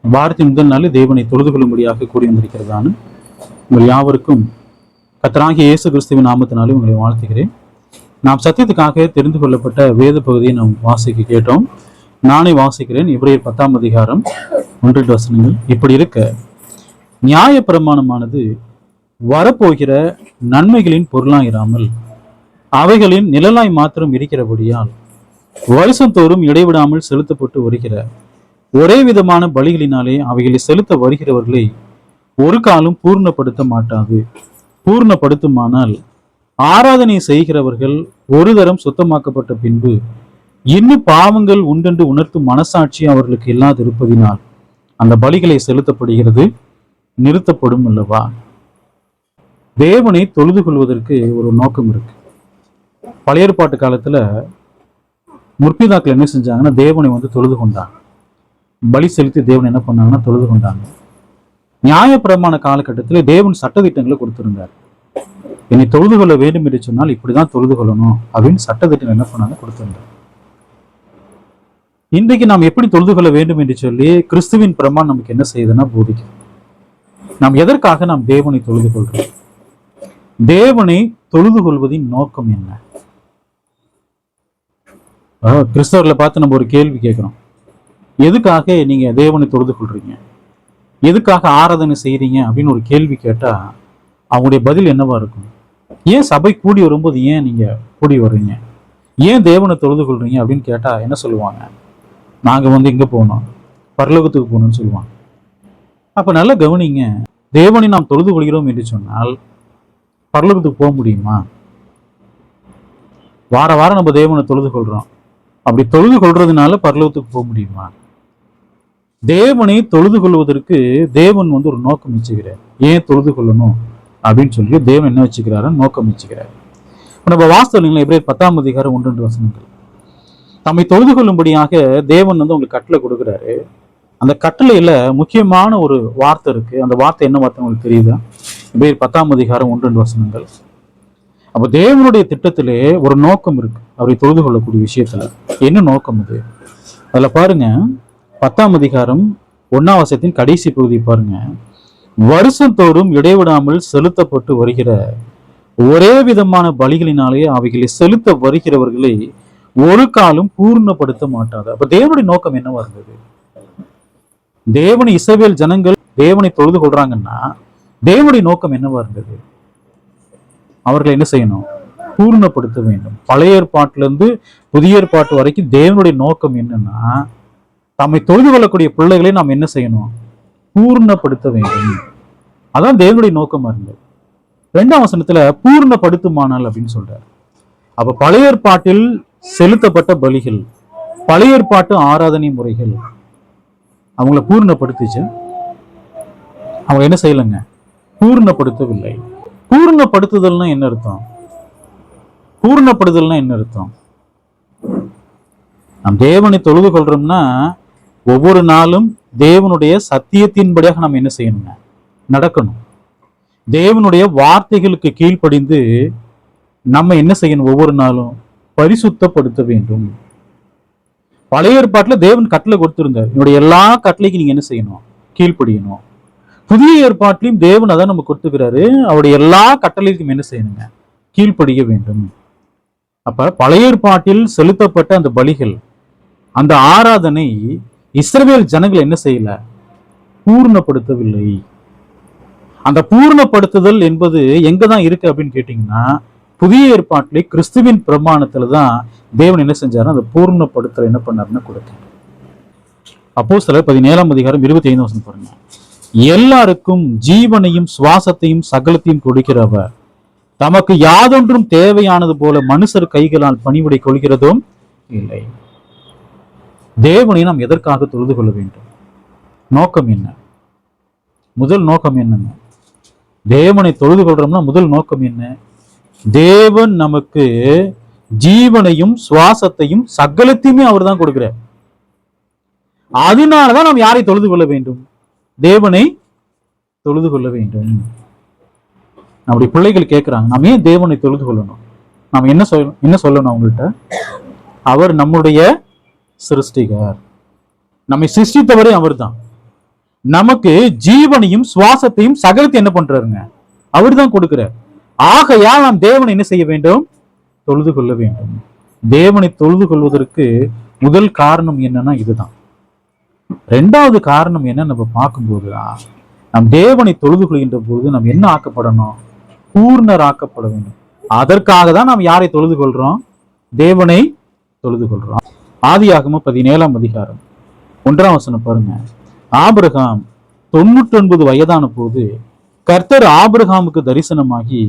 வாரத்தின் முதல் நாள் தேவனை தொழுது கொள்ளும்படியாக கூடி வந்திருக்கிறதான உங்கள் யாவருக்கும் கர்த்தராகிய இயேசு கிறிஸ்துவின் நாமத்தினாலே உங்களை வாழ்த்துகிறேன். நாம் சத்தியத்துக்காக தெரிந்து கொள்ளப்பட்ட வேத பகுதியை நாம் வாசிக்க கேட்டோம். நானே வாசிக்கிறேன். எபிரேயர் 10ஆம் அதிகாரம் 1 வசனங்கள். இப்படி இருக்க நியாய பிரமாணமானது வரப்போகிற நன்மைகளின் பொருளாயிராமல் அவைகளின் நிழலாய் மாத்திரம் இருக்கிறபடியால் வருஷந்தோறும் இடைவிடாமல் செலுத்தப்பட்டு வருகிற ஒரே விதமான பலிகளினாலே அவைகளை செலுத்த வருகிறவர்களை ஒரு காலம் பூர்ணப்படுத்த மாட்டாது. பூர்ணப்படுத்துமானால் ஆராதனை செய்கிறவர்கள் ஒரு தரம் சுத்தமாக்கப்பட்ட பின்பு இன்னும் பாவங்கள் உண்டென்று உணர்த்தும் மனசாட்சி அவர்களுக்கு இல்லாதிருப்பதினால் அந்த பலிகளை செலுத்தப்படுகிறது நிறுத்தப்படும் அல்லவா? தேவனை தொழுது கொள்வதற்கு ஒரு நோக்கம் இருக்கு. பழைய ஏற்பாட்டு காலத்துல முற்பிதாக்கள் என்ன செஞ்சாங்கன்னா, தேவனை தொழுது கொண்டாங்க. பலி செலுத்தி தேவன் என்ன பண்ணாங்கன்னா தொழுது கொண்டாங்க. நியாயப்பிரமாண காலகட்டத்தில் தேவன் சட்டதிட்டங்களை கொடுத்திருந்தார். என்னை தொழுது கொள்ள வேண்டும் என்று சொன்னால் இப்படிதான் தொழுது கொள்ளணும் அப்படின்னு சட்டதிட்டம் என்ன பண்ணாங்க கொடுத்திருந்தார். இன்றைக்கு நாம் எப்படி தொழுது கொள்ள வேண்டும் என்று சொல்லி கிறிஸ்துவின் பிரமாணம் நமக்கு என்ன செய்யுதுன்னா போதிக்கும். நாம் எதற்காக நாம் தேவனை தொழுது கொள்றோம்? தேவனை தொழுது கொள்வதின் நோக்கம் என்ன? கிறிஸ்தவர்களை பார்த்து நம்ம ஒரு கேள்வி கேட்கிறோம். எதுக்காக நீங்க தேவனை தொழுது கொள்றீங்க, எதுக்காக ஆராதனை செய்யறீங்க அப்படின்னு ஒரு கேள்வி கேட்டா அவங்களுடைய பதில் என்னவா இருக்கும்? ஏன் சபை கூடி வரும்போது ஏன் நீங்க கூடி வர்றீங்க, ஏன் தேவனை தொழுது கொள்றீங்க அப்படின்னு கேட்டா என்ன சொல்லுவாங்க? நாங்க இங்க போனோம், பரலோகத்துக்கு போகணும்னு சொல்லுவாங்க. அப்ப நல்லா கவனிங்க, தேவனை நாம் தொழுது கொள்கிறோம் என்று சொன்னால் பரலோகத்துக்கு போக முடியுமா? வார வாரம் நம்ம தேவனை தொழுது கொள்றோம், அப்படி தொழுது கொள்றதுனால பரலோகத்துக்கு போக முடியுமா? தேவனை தொழுது கொள்வதற்கு தேவன் ஒரு நோக்கம் வச்சுக்கிறார். ஏன் தொழுது கொள்ளணும் அப்படின்னு சொல்லி தேவன் என்ன வச்சுக்கிறாரு? நோக்கம் வச்சுக்கிறார். நம்ம வாஸ்தவம் எபிரேயர் 10ஆம் அதிகாரம் 1 வசனங்கள். தம்மை தொழுது கொள்ளும்படியாக தேவன் உங்களுக்கு கட்டளை கொடுக்குறாரு. அந்த கட்டளையில முக்கியமான ஒரு வார்த்தை இருக்கு. அந்த வார்த்தை என்ன வார்த்தை உங்களுக்கு தெரியுதா? எபிரேயர் 10ஆம் அதிகாரம் 1 வசனங்கள். அப்ப தேவனுடைய திட்டத்திலே ஒரு நோக்கம் இருக்கு. அவரை தொழுது கொள்ளக்கூடிய விஷயத்துல என்ன நோக்கம் அது? அதுல பாருங்க, 10ஆம் அதிகாரம் 1ஆம் வசனத்தின் கடைசி பகுதி பாருங்க. வருஷந்தோறும் இடைவிடாமல் செலுத்தப்பட்டு வருகிற ஒரே விதமான பலிகளினாலே அவைகளை செலுத்த வருகிறவர்களை ஒரு காலம் பூர்ணப்படுத்த மாட்டாது. அப்ப தேவனுடைய நோக்கம் என்னவா இருந்தது? தேவனை இஸ்ரவேல் ஜனங்கள் தேவனை தொழுது கொள்றாங்கன்னா தேவனுடைய நோக்கம் என்னவா இருந்தது? அவர்களை என்ன செய்யணும்? பூர்ணப்படுத்த வேண்டும். பழைய ஏற்பாட்டிலிருந்து புதிய ஏற்பாட்டு வரைக்கும் தேவனுடைய நோக்கம் என்னன்னா, தம்மை தொழுது கொள்ளக்கூடிய பிள்ளைகளை நாம் என்ன செய்யணும்? பூர்ணப்படுத்த வேண்டும். அதான் தேவனுடைய நோக்கமா இருந்தது. 2ஆம் வசனத்துல பூர்ணப்படுத்துமானால் அப்படின்னு சொல்றாரு. அப்ப பழைய ஏற்பாட்டில் செலுத்தப்பட்ட பலிகள், பழைய ஏற்பாட்டு ஆராதனை முறைகள் அவங்கள பூர்ணப்படுத்திச்சு. அவங்க என்ன செய்யலைங்க? பூர்ணப்படுத்தவில்லை. பூர்ணப்படுத்துதல்னா என்ன அர்த்தம்? பூர்ணப்படுதல்னா என்ன அர்த்தம்? நாம் தேவனை தொழுது கொள்றோம்னா ஒவ்வொரு நாளும் தேவனுடைய சத்தியத்தின்படியாக நாம் என்ன செய்யணுங்க? நடக்கணும். தேவனுடைய வார்த்தைகளுக்கு கீழ்ப்படிந்து நம்ம என்ன செய்யணும்? ஒவ்வொரு நாளும் பரிசுத்தப்படுத்த வேண்டும். பழைய ஏற்பாட்டுல தேவன் கட்டளை கொடுத்திருந்தார், என்னுடைய எல்லா கட்டளைக்கும் நீங்க என்ன செய்யணும்? கீழ்ப்படியணும். புதிய ஏற்பாட்டிலையும் தேவன் அதான் நம்ம கொடுத்துக்கிறாரு, அவருடைய எல்லா கட்டளைக்கும் என்ன செய்யணுங்க? கீழ்ப்படிய வேண்டும். அப்ப பழைய ஏற்பாட்டில் செலுத்தப்பட்ட அந்த பலிகள், அந்த ஆராதனை இஸ்ரவேல் ஜனங்கள் என்ன செய்யல? பூர்ணப்படுத்தவில்லை. அந்த பூர்ணப்படுத்துதல் என்பது எங்கதான் இருக்கு அப்படின்னு கேட்டீங்கன்னா, புதிய ஏற்பாட்டிலே கிறிஸ்துவின் பிரமாணத்துலதான் தேவன் என்ன செஞ்சாரு? அந்த பூர்ணப்படுத்தல் என்ன பண்ணாருன்னு கொடுக்க. அப்போஸ்தலர் 17ஆம் அதிகாரம் 25 வசனம் பாருங்க. எல்லாருக்கும் ஜீவனையும் சுவாசத்தையும் சகலத்தையும் கொடுக்கிறவர் தமக்கு யாதொன்றும் தேவையானது போல மனுஷர் கைகளால் பணிவிடை கொள்கிறதும் இல்லை. தேவனை நாம் எதற்காக தொழுது கொள்ள வேண்டும்? நோக்கம் என்ன? முதல் நோக்கம் என்னங்க? தேவனை தொழுது கொள்றோம்னா முதல் நோக்கம் என்ன? தேவன் நமக்கு ஜீவனையும் சுவாசத்தையும் சகலத்தையுமே அவர் தான் கொடுக்கிறார். அதனாலதான் நாம் யாரை தொழுது கொள்ள வேண்டும்? தேவனை தொழுது கொள்ள வேண்டும். நம்முடைய பிள்ளைகள் கேட்கிறாங்க, நாம் ஏன் தேவனை தொழுது கொள்ளணும்? நாம் என்ன சொல்லணும் அவங்கள்ட்ட? அவர் நம்முடைய சிருஷ்டிகர், நம்மை சிருஷ்டித்தவரே அவர் தான். நமக்கு ஜீவனையும் சுவாசத்தையும் சகலத்தையும் என்ன பண்றாருங்க? அவர் தான் கொடுக்கிறார். ஆகையால் நாம் தேவனை என்ன செய்ய வேண்டும்? தொழுது கொள்ள வேண்டும். தேவனை தொழுது கொள்வதற்கு முதல் காரணம் என்னன்னா இதுதான். ரெண்டாவது காரணம் என்ன நம்ம பார்க்கும்போது, நம் தேவனை தொழுது கொள்கின்ற போது நாம் என்ன ஆக்கப்படணும்? பூர்ணர் ஆக்கப்பட வேண்டும். அதற்காக தான் நாம் யாரை தொழுது கொள்றோம்? தேவனை தொழுது கொள்றோம். ஆதியாகமம் 17ஆம் அதிகாரம் 1ஆம் வசனம் பாருங்க. ஆபிரகாம் 99 வயதான போது கர்த்தர் ஆபிரகாமுக்கு தரிசனமாகி,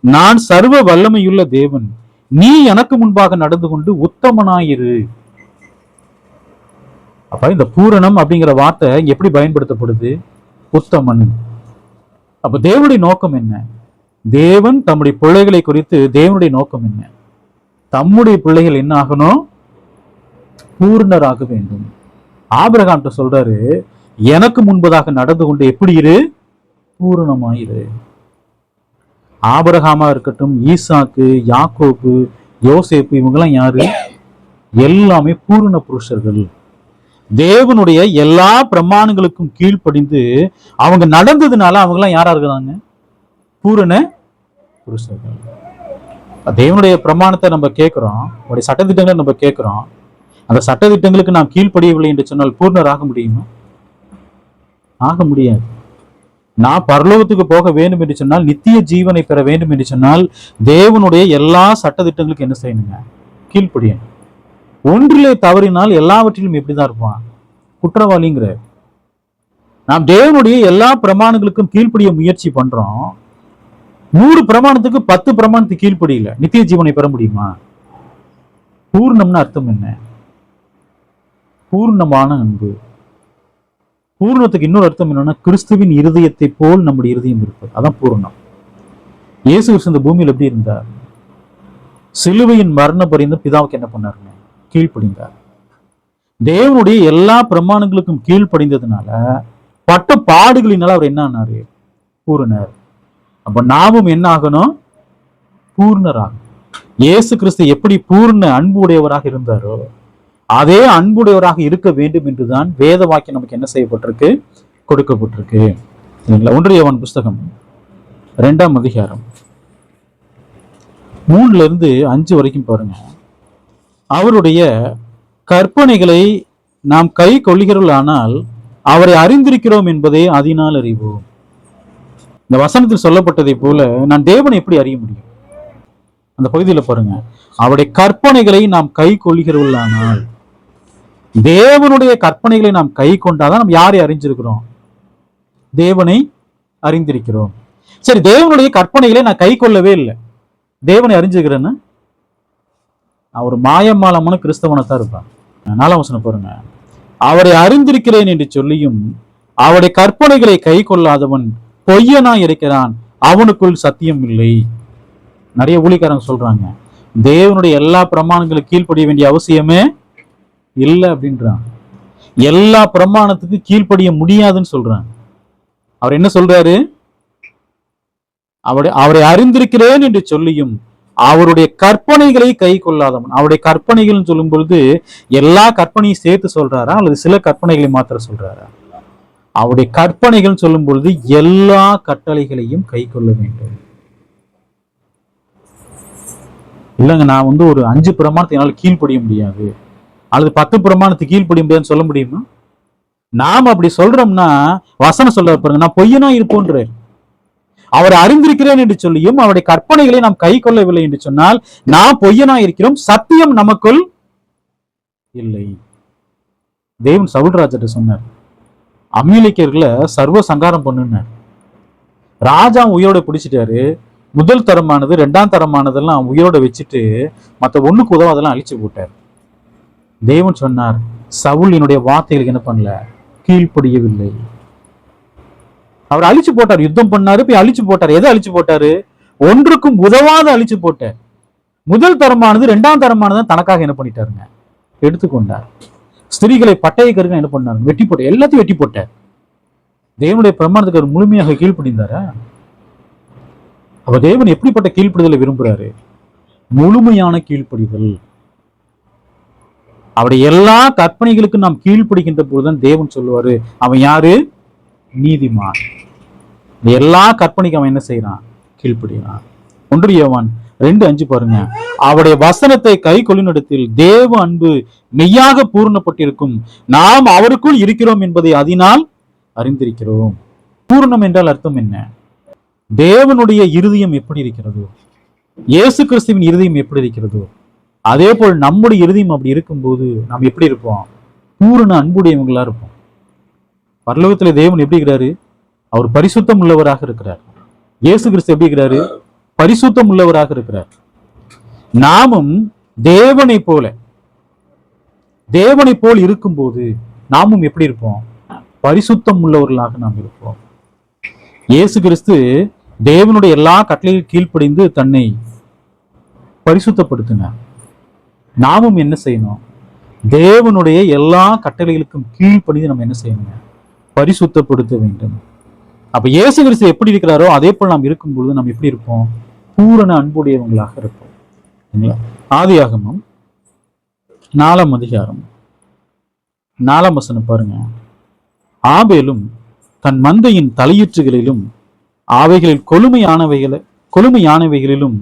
நான் சர்வ வல்லமையுள்ள தேவன், நீ எனக்கு முன்பாக நடந்து கொண்டு உத்தமனாயிரு. அப்ப இந்த பூரணம் அப்படிங்கிற வார்த்தை எப்படி பயன்படுத்தப்படுது? உத்தமன். அப்ப தேவனுடைய நோக்கம் என்ன? தேவன் தம்முடைய பிள்ளைகளை குறித்து தேவனுடைய நோக்கம் என்ன? தம்முடைய பிள்ளைகள் என்ன ஆகணும்? பூர்ணராக வேண்டும். ஆபிரகாம் சொல்றாரு, எனக்கு முன்பதாக நடந்து கொண்டு எப்படி இரு? பூரணமாயிரு. ஆபிரகாமா இருக்கட்டும், ஈசாக்கு, யாக்கோபு, யோசேப்பு, இவங்கெல்லாம் யாரு? எல்லாமே பூரண புருஷர்கள். தேவனுடைய எல்லா பிரமாணங்களுக்கும் கீழ்ப்படிந்து அவங்க நடந்ததுனால அவங்க எல்லாம் யாரா இருக்கிறாங்க? பூரண புருஷர்கள். தேவனுடைய பிரமாணத்தை நம்ம கேட்கிறோம், அவருடைய சட்டத்திட்டங்களை நம்ம கேட்கிறோம். அந்த சட்டத்திட்டங்களுக்கு நாம் கீழ்ப்படியவில்லை என்று சொன்னால் பூர்ணர் ஆக முடியுமா? ஆக முடியாது. நான் பரலோகத்துக்கு போக வேண்டும் என்று சொன்னால், நித்திய ஜீவனை பெற வேண்டும் என்று சொன்னால், தேவனுடைய எல்லா சட்டத்திட்டங்களுக்கு என்ன செய்யணுங்க? கீழ்ப்படியணும். ஒன்றிலே தவறினால் எல்லாவற்றிலும் எப்படிதான் இருப்பான்? குற்றவாளிங்கிற. நாம் தேவனுடைய எல்லா பிரமாணங்களுக்கும் கீழ்ப்படிய முயற்சி பண்றோம். 100 பிரமாணத்துக்கு 10 பிரமாணத்துக்கு கீழ்ப்படியில நித்திய ஜீவனை பெற முடியுமா? பூர்ணம்னு அர்த்தம் என்ன? பூர்ணமான அன்பு. பூர்ணத்துக்கு இன்னொரு அர்த்தம் என்னன்னா, கிறிஸ்துவின் இருதயத்தை போல் நம்முடைய இருதயம் இருப்பது. அதான் பூர்ணம். இயேசு கிறிஸ்து இந்த பூமியில் எப்படி இருந்தார்? சிலுவையின் மரண பரியந்தம் பிதாவுக்கு என்ன பண்ணாருங்க? கீழ்ப்படிந்தார். தேவனுடைய எல்லா பிரமாணங்களுக்கும் கீழ்ப்படிந்ததுனால, பட்ட பாடுகளினால அவர் என்ன ஆனாரு? பூரணர். அப்ப நாமும் என்ன ஆகணும்? பூர்ணராகும். இயேசு கிறிஸ்து எப்படி பூர்ண அன்பு உடையவராக இருந்தாரோ அதே அன்புடையவராக இருக்க வேண்டும் என்றுதான் வேத வாக்கியம் நமக்கு என்ன செய்யப்பட்டிருக்கு? கொடுக்கப்பட்டிருக்கு. 1 யோவான் புஸ்தகம் 2ஆம் அதிகாரம் 3ல இருந்து 5 வரைக்கும் பாருங்க. அவருடைய கற்பனைகளை நாம் கை கொள்ளுகிறோமானால் அவரை அறிந்திருக்கிறோம் என்பதை அதனால் அறிவோம். இந்த வசனத்தில் சொல்லப்பட்டதை போல நான் தேவனை எப்படி அறிய முடியும்? அந்த பகுதியில் பாருங்க, அவருடைய கற்பனைகளை நாம் கை கொள்ளுகிறோமானால், தேவனுடைய கற்பனைகளை நாம் கை கொண்டாதான் நாம் யாரை அறிஞ்சிருக்கிறோம்? தேவனை அறிந்திருக்கிறோம். சரி, தேவனுடைய கற்பனைகளை நான் கை கொள்ளவே இல்லை, தேவனை அறிஞ்சுக்கிறேன்னு அவர் மாயமாலமான கிறிஸ்தவனத்தான் இருப்பான். 4ஆம் வசனம் பாருங்க. அவரை அறிந்திருக்கிறேன் என்று சொல்லியும் அவருடைய கற்பனைகளை கை கொள்ளாதவன் பொய்யனா இருக்கிறான், அவனுக்குள் சத்தியம் இல்லை. நிறைய ஊழியக்காரங்க சொல்றாங்க, தேவனுடைய எல்லா பிரமாணங்களுக்கு கீழ்ப்படிய வேண்டிய அவசியமே இல்லை அப்படின்றான். எல்லா பிரமாணத்துக்கு கீழ்ப்படிய முடியாதுன்னு சொல்றாங்க. அவர் என்ன சொல்றாரு? அவரை அறிந்திருக்கிறேன் என்று சொல்லியும் அவருடைய கற்பனைகளை கை கொள்ளாதவன். அவருடைய கற்பனைகள் சொல்லும் பொழுது எல்லா கற்பனையும் சேர்த்து சொல்றாரா அல்லது சில கற்பனைகளை மாத்திர சொல்றாரா? அவருடைய கற்பனைகள் சொல்லும் பொழுது எல்லா கட்டளைகளையும் கை கொள்ள வேண்டும். இல்லைங்க, நான் ஒரு 5 பிரமாணத்தை என்னால் கீழ்ப்படிய முடியாது அல்லது 10 பிரமாணத்துக்கு கீழ்ப்படிய முடியாதுன்னு சொல்ல முடியுமா? நாம் அப்படி சொல்றோம்னா வசனம் சொல்ல பாருங்க, நான் பொய்யனா இருப்போன்ற. அவரை அறிந்திருக்கிறேன் என்று சொல்லியும் அவருடைய கற்பனைகளை நாம் கை கொள்ளவில்லை என்று சொன்னால் நாம் பொய்யனா இருக்கிறோம், சத்தியம் நமக்குள் இல்லை. தேவன் சவுல்ராஜர்கிட்ட சொன்னார், அமீலேக்கியர்களை சர்வ சங்காரம் பண்ணுனார். ராஜா உயிரோட பிடிச்சிட்டாரு. முதல் தரமானது 2ஆம் தரமானதெல்லாம் உயிரோட வச்சுட்டு மற்ற ஒண்ணுக்கு உதவாதெல்லாம் அழிச்சு போட்டார். தேவன் சொன்னார், சவுல் என்னுடைய வார்த்தைகளுக்கு என்ன பண்ணல? கீழ்ப்படியவில்லை. அவர் அழிச்சு போட்டார். யுத்தம் பண்ணாரு, போய் அழிச்சு போட்டார். எதை அழிச்சு போட்டாரு? ஒன்றுக்கும் உதவாத அழிச்சு போட்டார். முதல் தரமானது 2ஆம் தரமானது தனக்காக என்ன பண்ணிட்டாருங்க? எடுத்துக்கொண்டார். ஸ்திரீகளை பட்டய கருங்க என்ன பண்ணாரு? வெட்டி போட்டார். எல்லாத்தையும் வெட்டி போட்டார். தேவனுடைய பிரமாணத்துக்கு அவர் முழுமையாக கீழ்ப்படிந்தாரா? அப்ப தேவன் எப்படிப்பட்ட கீழ்ப்படிதலை விரும்புறாரு? முழுமையான கீழ்ப்படிதல். அவருடைய எல்லா கற்பனைகளுக்கும் நாம் கீழ்ப்படிக்கின்ற போதுதான் தேவன் சொல்லுவாரு, அவன் யாரு? நீதிமான். எல்லா கற்பனைக்கும் அவன் என்ன செய்யறான்? கீழ்ப்படியான். 1 யோவான் 2:5 பாருங்க. அவருடைய வசனத்தை கை கொள்ளுமிடத்தில் தேவ அன்பு மெய்யாக பூரணப்பட்டிருக்கும், நாம் அவருக்குள் இருக்கிறோம் என்பதை அதனால் அறிந்திருக்கிறோம். பூரணம் என்றால் அர்த்தம் என்ன? தேவனுடைய இருதயம் எப்படி இருக்கிறதோ, இயேசு கிறிஸ்துவின் இருதயம் எப்படி இருக்கிறதோ, அதே போல் நம்முடைய இருதயம் அப்படி இருக்கும்போது நாம் எப்படி இருப்போம்? பூரண அன்புடையவங்களா இருப்போம். பரலோகத்துல தேவன் எப்படி இருக்கிறாரு? அவர் பரிசுத்தம் உள்ளவராக இருக்கிறார். இயேசு கிறிஸ்து எப்படி இருக்கிறாரு? பரிசுத்தம் உள்ளவராக இருக்கிறார். நாமும் தேவனை போல் இருக்கும்போது நாமும் எப்படி இருப்போம்? பரிசுத்தம் உள்ளவர்களாக நாம் இருப்போம். இயேசு கிறிஸ்து தேவனுடைய எல்லா கட்டளைகளும் கீழ்ப்படிந்து தன்னை பரிசுத்தப்படுத்தினார். நாமும் என்ன செய்யணும்? தேவனுடைய எல்லா கட்டளைகளுக்கும் கீழ்ப்படிந்து நம்ம என்ன செய்யணும்? பரிசுத்தப்படுத்த வேண்டும். அப்ப இயேசு கிறிஸ்து எப்படி இருக்கிறாரோ அதே போல் நாம் இருக்கும் பொழுது நாம் எப்படி இருப்போம்? பூரண அன்புடையவங்களாக இருப்போம். ஆதியாகமம் 4ஆம் அதிகாரம் 4ஆம் வசனம் பாருங்க. ஆபேலும் தன் மந்தையின் தலையீற்றுகளிலும் அவைகளில் கொழுமையானவைகளிலும்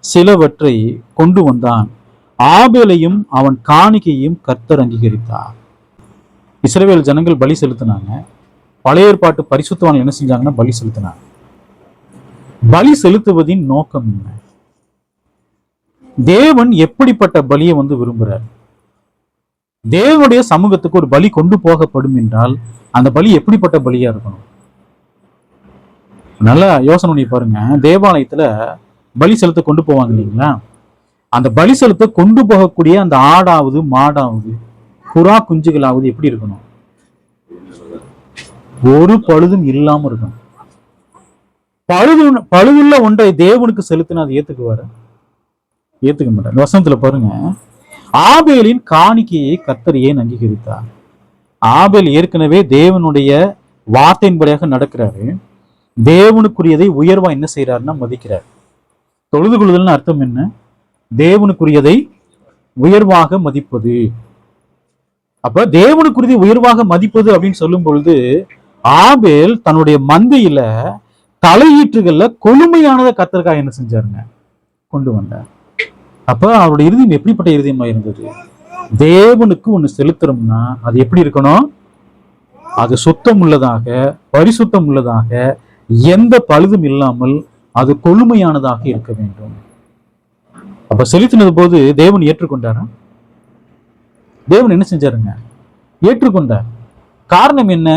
சிலவற்றை கொண்டு வந்தான். ஆபேலையும் அவன் காணிக்கையும் கர்த்தர் அங்கீகரித்தார். இஸ்ரவேல் ஜனங்கள் பலி செலுத்தினாங்க. பழைய ஏற்பாட்டு பரிசுத்தவான்கள் என்ன செஞ்சாங்கன்னா பலி செலுத்தினாங்க. பலி செலுத்துவதின் நோக்கம் என்ன? தேவன் எப்படிப்பட்ட பலியை விரும்புறார்? தேவனுடைய சமூகத்துக்கு ஒரு பலி கொண்டு போகப்படும் என்றால் அந்த பலி எப்படிப்பட்ட பலியா இருக்கணும்? நல்லா யோசனை பண்ணி பாருங்க. தேவாலயத்துல பலி செலுத்த கொண்டு போவாங்க இல்லைங்களா? அந்த பலி செலுத்த கொண்டு போகக்கூடிய அந்த ஆடாவது மாடாவது புறா குஞ்சுகளாவது எப்படி இருக்கணும்? ஒரு பழுதும் இல்லாம இருக்கணும். பழுதுள்ள ஒன்றை தேவனுக்கு செலுத்தினா அது ஏத்துக்குவாரு? ஏத்துக்க மாட்டார். இந்த வசனத்துல பாருங்க, ஆபேலின் காணிக்கையை கர்த்தர் ஏன் அங்கீகரித்தார்? ஆபேல் ஏற்கனவே தேவனுடைய வார்த்தையின்படியாக நடக்கிறாரு. தேவனுக்குரியதை உயர்வா என்ன செய்யறாருன்னா மதிக்கிறார். தொழுது கொள்ளுதல்னு அர்த்தம் என்ன? தேவனுக்குரியதை உயர்வாக மதிப்பது. அப்ப தேவனுக்குரியதை உயர்வாக மதிப்பது அப்படின்னு சொல்லும் பொழுது ஆபேல் தன்னுடைய மந்தையில தலையீற்றுகள்ல கொழுமையானதை கர்த்தருக்காக என்ன செஞ்சாருங்க? கொண்டு வந்தார். அப்ப அவருடைய இருதயம் எப்படிப்பட்ட இருதயமா இருந்தது? தேவனுக்கு ஒண்ணு செலுத்துறோம்னா அது எப்படி இருக்கணும்? அது சுத்தம் உள்ளதாக, பரிசுத்தம் உள்ளதாக, எந்த பழுதும் இல்லாமல் அது கொழுமையானதாக இருக்க வேண்டும். அப்ப செலுத்தினது போது தேவன் ஏற்றுக்கொண்டாரா? தேவன் என்ன செஞ்சாருங்க? ஏற்றுக்கொண்டார். காரணம் என்ன?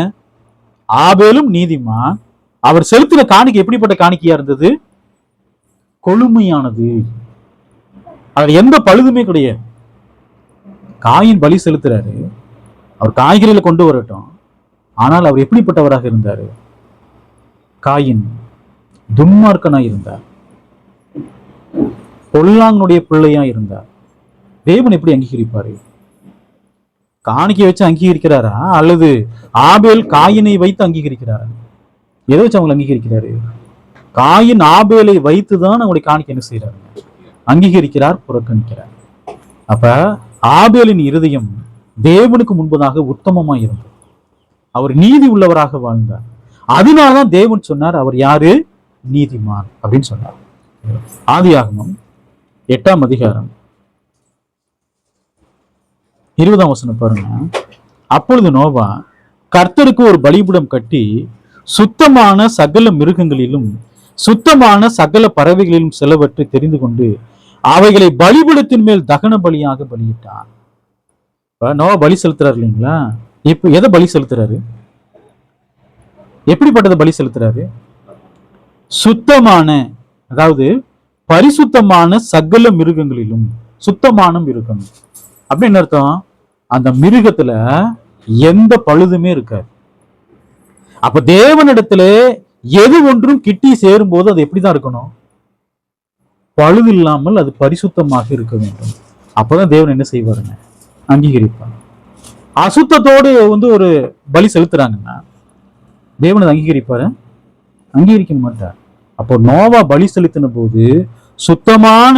ஆபேலும் நீதிமான். அவர் செலுத்தின காணிக்கை எப்படிப்பட்ட காணிக்கையா இருந்தது? கொழுமையானது. அதுல எந்த பழுதுமே கிடையாது. காயின் பலி செலுத்துறாரு, அவர் காய்கறியில கொண்டு வரட்டும். ஆனால் அவர் எப்படிப்பட்டவராக இருந்தாரு? காயின் துன்மார்க்கனா இருந்தார், பொல்லாங்கனுடைய பிள்ளையா இருந்தார். தேவன் எப்படி அங்கீகரிப்பாரு? காணிக்கை வச்சு அங்கீகரிக்கிறாரா அல்லது ஆபேல் காயினை வைத்து அங்கீகரிக்கிறாரா? எதை வச்சு அவங்களை அங்கீகரிக்கிறாரு? காயின் ஆபேலை வைத்துதான் அவங்களுடைய காணிக்கை என்ன செய்யறாரு? அங்கீகரிக்கிறார், புறக்கணிக்கிறார். அப்ப ஆபேலின் இருதயம் தேவனுக்கு முன்பதாக உத்தமமா இருந்தது. அவர் நீதி உள்ளவராக வாழ்ந்தார். அதனாலதான் தேவன் சொன்னார் அவர் யாரு? நீதிமான் அப்படின்னு சொன்னார். ஆதியாகமம் 8ஆம் அதிகாரம் 20ஆம் வசனம் பாருங்க. அப்பொழுது நோவா கர்த்தருக்கு ஒரு பலிபீடம் கட்டி சுத்தமான சகல மிருகங்களிலும் சுத்தமான சகல பறவைகளிலும் சிலவற்றை தெரிந்து கொண்டு அவைகளை பலிபீடத்தின் மேல் தகன பலியாக பலியிட்டார். நோவா பலி செலுத்துறாரு இல்லைங்களா? இப்ப எதை பலி செலுத்துறாரு? எப்படிப்பட்டதை பலி செலுத்துறாரு? சுத்தமான, அதாவது பரிசுத்தமான சகல மிருகங்களிலும் சுத்தமான மிருகம். அப்படி என்ன அர்த்தம்? அந்த மிருகத்துல எந்த பழுதுமே இருக்காது. அப்ப தேவனிடத்துல எது ஒன்றும் கிட்டி சேரும் போது அது எப்படிதான் இருக்கணும்? பழுது இல்லாமல் அது பரிசுத்தமாக இருக்க வேண்டும். அப்பதான் தேவன் என்ன செய்வாருங்க? அங்கீகரிப்பார். அசுத்தத்தோடு ஒரு பலி செலுத்துறாங்கன்னா தேவன் அங்கீகரிப்பாரு? அங்கீகரிக்க மாட்டார். அப்போ நோவா பலி செலுத்தின போது சுத்தமான